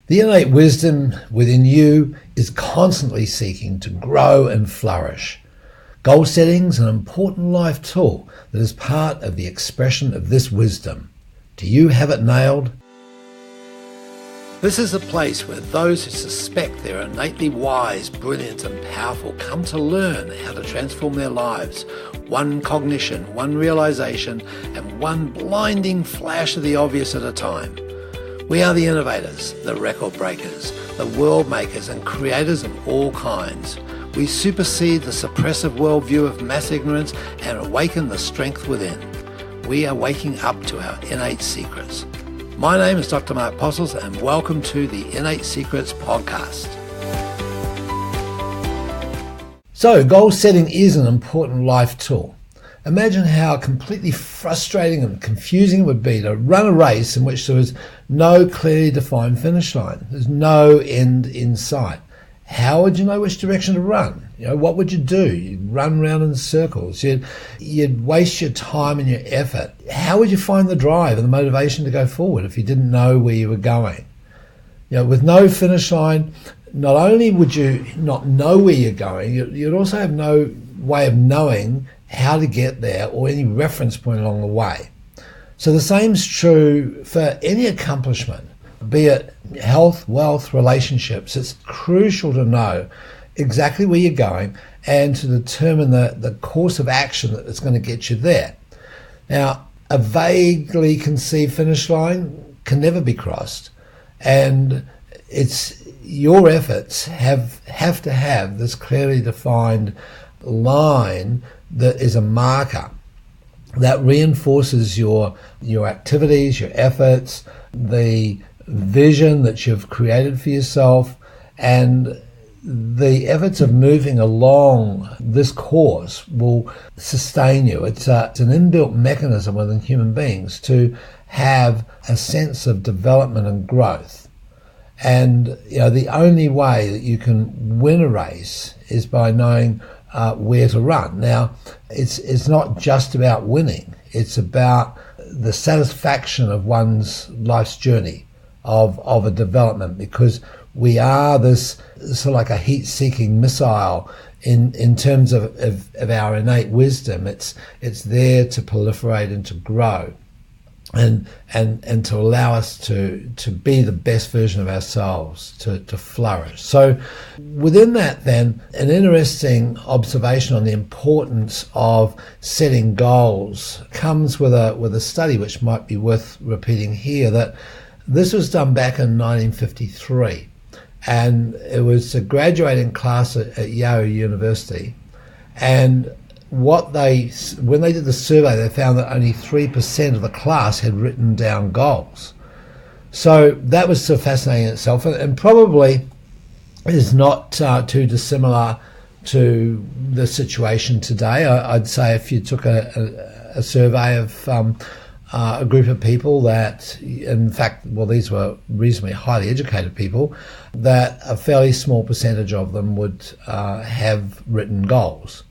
The innate wisdom within you is constantly seeking to grow and flourish. Goal setting is an important life tool that is part of the expression of this wisdom. Do you have it nailed? This is a place where those who suspect they're innately wise, brilliant and powerful come to learn how to transform their lives, one cognition, one realization and one blinding flash of the obvious at a time. We are the innovators, the record breakers, the world makers and creators of all kinds. We supersede the suppressive worldview of mass ignorance and awaken the strength within. We are waking up to our innate secrets. My name is Dr. Mark Postles and welcome to the Innate Secrets podcast. So, goal setting is an important life tool. Imagine how completely frustrating and confusing it would be to run a race in which there was no clearly defined finish line. There's no end in sight. How would you know which direction to run? What would you do? You'd run around in circles. You'd waste your time and your effort. How would you find the drive and the motivation to go forward if you didn't know where you were going? With no finish line, not only would you not know where you're going, you'd also have no way of knowing how to get there or any reference point along the way. So the same is true for any accomplishment, be it health, wealth, relationships. It's crucial to know exactly where you're going and to determine the course of action that's going to get you there. Now, a vaguely conceived finish line can never be crossed, and it's your efforts have to have this clearly defined line that is a marker that reinforces your activities, your efforts, the vision that you've created for yourself, and the efforts of moving along this course will sustain you. It's an inbuilt mechanism within human beings to have a sense of development and growth. And the only way that you can win a race is by knowing where to run. Now, it's not just about winning. It's about the satisfaction of one's life's journey of a development, because we are this sort of like a heat-seeking missile in terms of our innate wisdom. It's there to proliferate and to grow, and to allow us to be the best version of ourselves, to flourish. So within that, then, an interesting observation on the importance of setting goals comes with a study which might be worth repeating here. That this was done back in 1953, and it was a graduating class at Yale University, and when they did the survey, they found that only 3% of the class had written down goals. So that was so fascinating in itself, and probably is not too dissimilar to the situation today. I'd say if you took a survey of a group of people that, in fact, these were reasonably highly educated people, that a fairly small percentage of them would have written goals.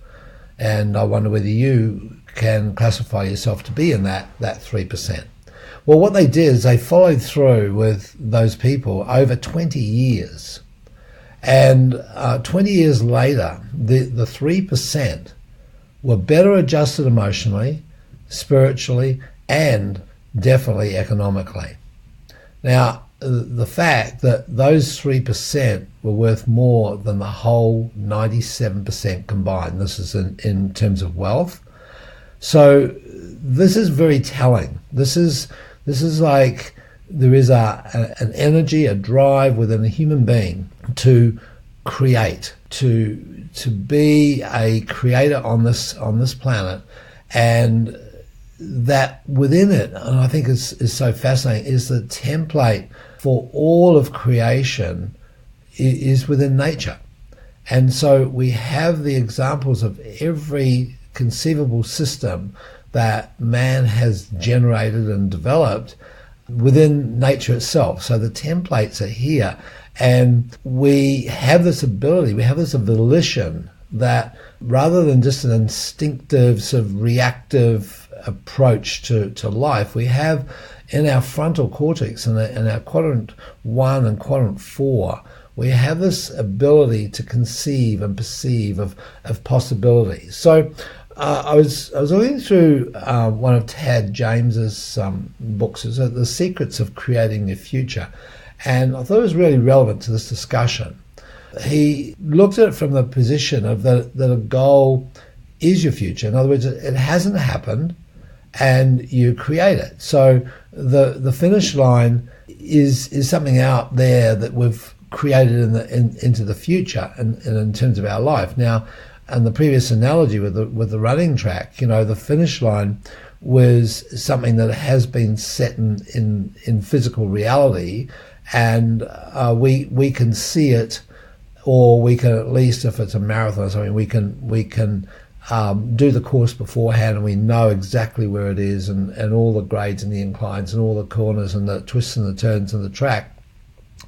And I wonder whether you can classify yourself to be in that 3%. Well, what they did is they followed through with those people over 20 years. And 20 years later, the 3% were better adjusted emotionally, spiritually, and definitely economically. Now, the fact that those 3% were worth more than the whole 97% combined. This is in terms of wealth. So this is very telling. This is like there is an energy, a drive within a human being to create, to be a creator on this planet, and that within it, and I think is so fascinating, is the template for all of creation is within nature. And so we have the examples of every conceivable system that man has generated and developed within nature itself. So the templates are here, and we have this ability, we have this volition that rather than just an instinctive sort of reactive approach to life, we have in our frontal cortex, in our quadrant 1 and quadrant 4, we have this ability to conceive and perceive of possibilities. So I was looking through one of Tad James's books, it's The Secrets of Creating Your Future, and I thought it was really relevant to this discussion. He looked at it from the position of that a goal is your future. In other words, it hasn't happened, and you create it. So the finish line is something out there that we've created into the future and in terms of our life. Now, and the previous analogy with the running track, the finish line was something that has been set in physical reality, and we can see it, or we can, at least if it's a marathon or something, we can do the course beforehand, and we know exactly where it is, and all the grades and the inclines and all the corners and the twists and the turns in the track.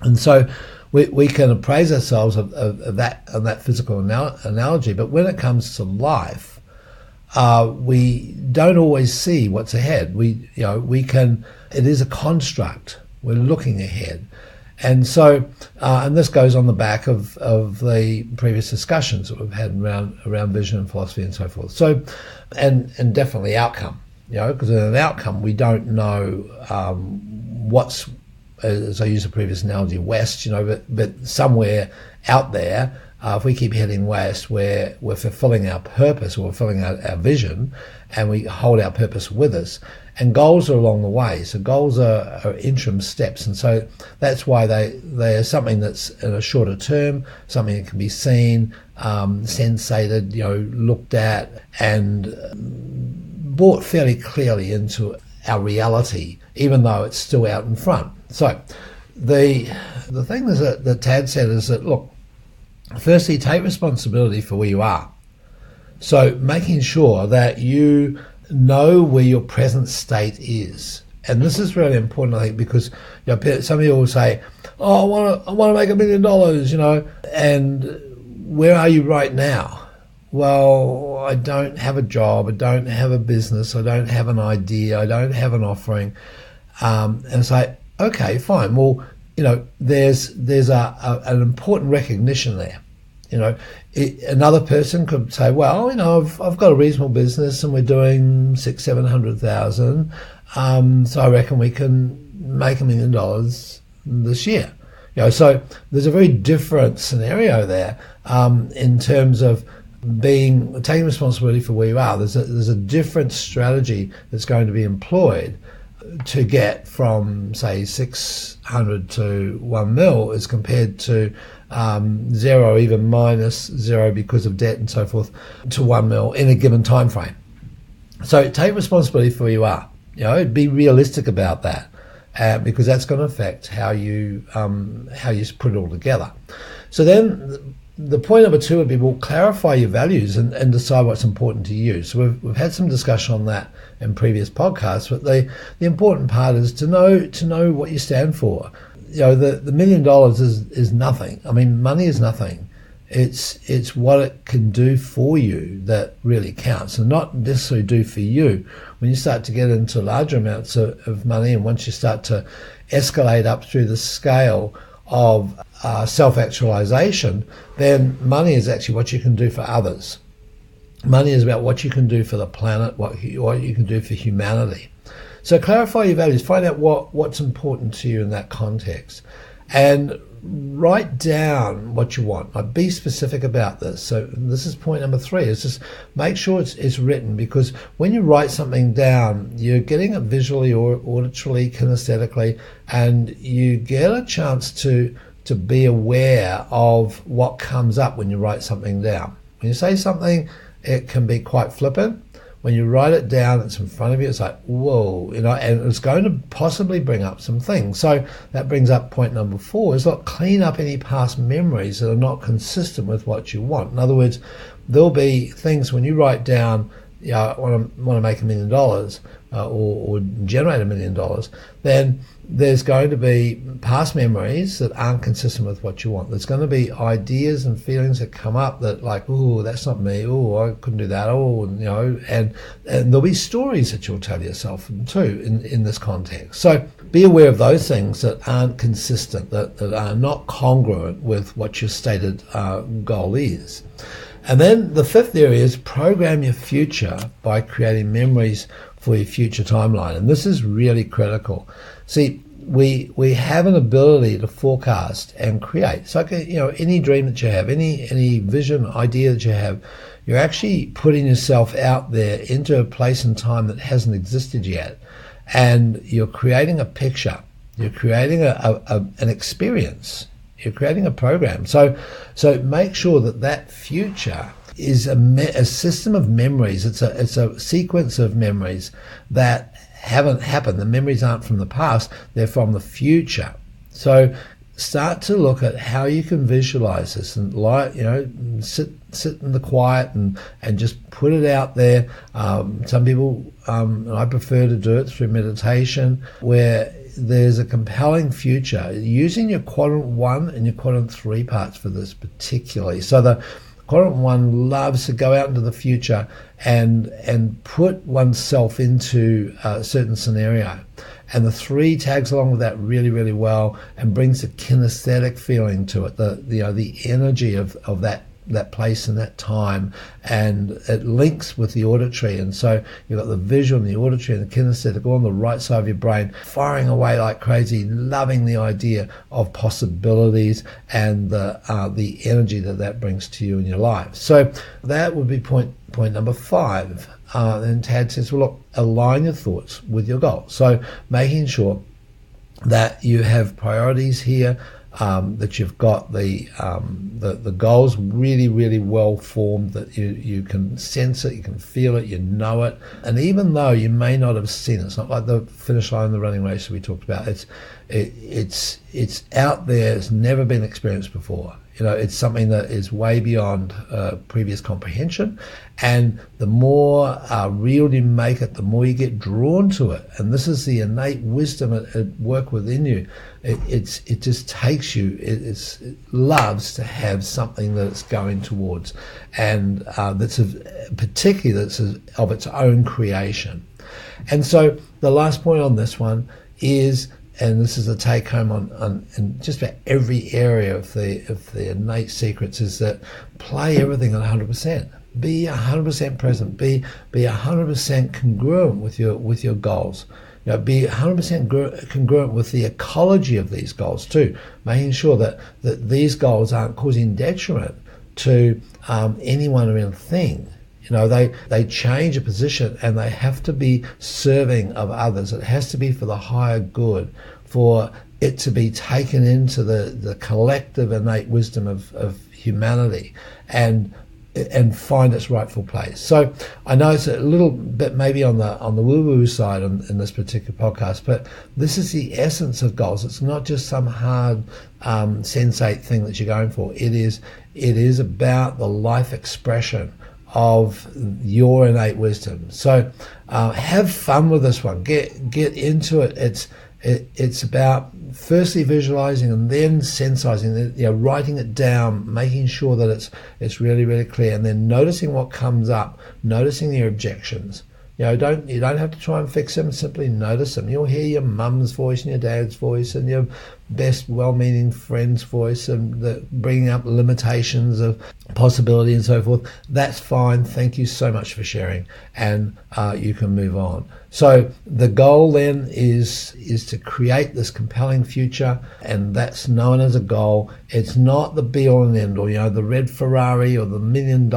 And so we can appraise ourselves of that physical analogy. But when it comes to life, we don't always see what's ahead. It is a construct. We're looking ahead. And so, and this goes on the back of the previous discussions that we've had around vision and philosophy and so forth. So, and definitely outcome, because in an outcome we don't know what's, as I use the previous analogy, west, but somewhere out there, if we keep heading west, we're fulfilling our purpose, or we're fulfilling our vision, and we hold our purpose with us. And goals are along the way. So goals are interim steps. And so that's why they are something that's in a shorter term, something that can be seen, sensated, looked at, and brought fairly clearly into our reality, even though it's still out in front. So the thing that Tad said is that, look, firstly, take responsibility for where you are. So making sure that you know where your present state is. And this is really important, I think, because some people will say, oh, I want to make $1 million, and where are you right now? Well, I don't have a job, I don't have a business, I don't have an idea, I don't have an offering. And it's like, okay, fine. Well, there's an important recognition there. Another person could say, well, I've got a reasonable business and we're doing $600,000-700,000. So I reckon we can make $1 million this year. So there's a very different scenario there in terms of taking responsibility for where you are. There's a different strategy that's going to be employed to get from, say, 600 to 1 mil as compared to zero, even minus zero because of debt and so forth, to 1 mil in a given time frame. So take responsibility for where you are. Be realistic about that, because that's going to affect how you put it all together. So then the point number 2 would be, well, clarify your values and decide what's important to you. So we've had some discussion on that in previous podcasts, but the important part is to know what you stand for. The $1 million is nothing. I mean, money is nothing. It's what it can do for you that really counts, and not necessarily do for you. When you start to get into larger amounts of money, and once you start to escalate up through the scale of self-actualization, then money is actually what you can do for others. Money is about what you can do for the planet, what you can do for humanity. So clarify your values, find out what's important to you in that context, and write down what you want. Like, be specific about this. So this is point number 3, is just make sure it's written, because when you write something down, you're getting it visually or auditorily, kinesthetically, and you get a chance to be aware of what comes up when you write something down. When you say something, it can be quite flippant. When you write it down, it's in front of you, it's like, whoa, and it's going to possibly bring up some things. So that brings up point number 4, is not clean up any past memories that are not consistent with what you want. In other words, there'll be things when you write down I want to make $1 million or generate $1 million, then there's going to be past memories that aren't consistent with what you want. There's going to be ideas and feelings that come up that like, oh, that's not me. Oh, I couldn't do that. Oh, and there'll be stories that you'll tell yourself too in this context. So be aware of those things that aren't consistent, that are not congruent with what your stated goal is. And then the fifth area is program your future by creating memories for your future timeline. And this is really critical. See, we have an ability to forecast and create. It's like any dream that you have, any vision, idea that you have, you're actually putting yourself out there into a place and time that hasn't existed yet. And you're creating a picture. You're creating an experience. You're creating a program. So make sure that future is a system of memories. It's a sequence of memories that haven't happened. The memories aren't from the past. They're from the future. So start to look at how you can visualize this and sit in the quiet and just put it out there. Some people, I prefer to do it through meditation, where there's a compelling future using your quadrant 1 and your quadrant 3 parts for this particularly. So the quadrant 1 loves to go out into the future and put oneself into a certain scenario. And the 3 tags along with that really, really well and brings a kinesthetic feeling to it, the energy of that place and that time, and it links with the auditory. And so you've got the visual and the auditory and the kinesthetic all on the right side of your brain, firing away like crazy, loving the idea of possibilities and the energy that brings to you in your life. So that would be point number 5. And Tad says, well, look, align your thoughts with your goals. So making sure that you have priorities here, that you've got the goals really, really well formed, that you can sense it, you can feel it, you know it. And even though you may not have seen it, it's not like the finish line in the running race that we talked about. It's out there. It's never been experienced before. It's something that is way beyond previous comprehension. And the more real you make it, the more you get drawn to it. And this is the innate wisdom at work within you. It just takes you. It loves to have something that it's going towards, and particularly that's of its own creation. And so the last point on this one is, and this is a take home on just about every area of the innate secrets, is that play everything at 100%. Be 100% present. Be 100% congruent with your goals. Be 100% congruent with the ecology of these goals too, making sure that these goals aren't causing detriment to anyone or anything. They change a position and they have to be serving of others. It has to be for the higher good, for it to be taken into the collective innate wisdom of humanity and find its rightful place. So I know it's a little bit maybe on the woo-woo side in this particular podcast, but this is the essence of goals. It's not just some hard sensate thing that you're going for. It is about the life expression of your innate wisdom. So have fun with this one. Get into it. It's about firstly visualizing and then sensizing, writing it down, making sure that it's really, really clear, and then noticing what comes up, noticing your objections. You don't have to try and fix them, simply notice them. You'll hear your mum's voice and your dad's voice and your best well-meaning friend's voice and bringing up limitations of possibility and so forth. That's fine. Thank you so much for sharing, and you can move on. So the goal then is to create this compelling future, and that's known as a goal. It's not the be-all and end-all. The red Ferrari or the $1 million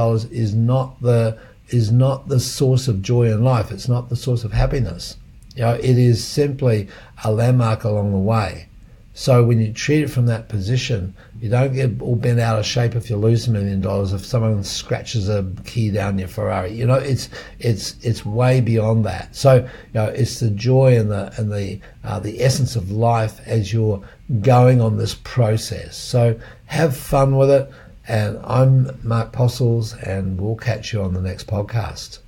is not the source of joy in life. It's not the source of happiness. It is simply a landmark along the way. So when you treat it from that position, you don't get all bent out of shape if you lose $1 million, if someone scratches a key down your Ferrari. It's way beyond that. So it's the joy and the essence of life as you're going on this process. So have fun with it. And I'm Mark Postles, and we'll catch you on the next podcast.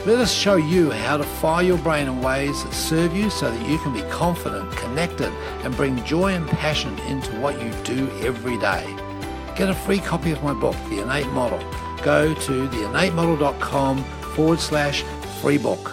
Let us show you how to fire your brain in ways that serve you so that you can be confident, connected, and bring joy and passion into what you do every day. Get a free copy of my book, The Innate Model. Go to theinnatemodel.com/free book.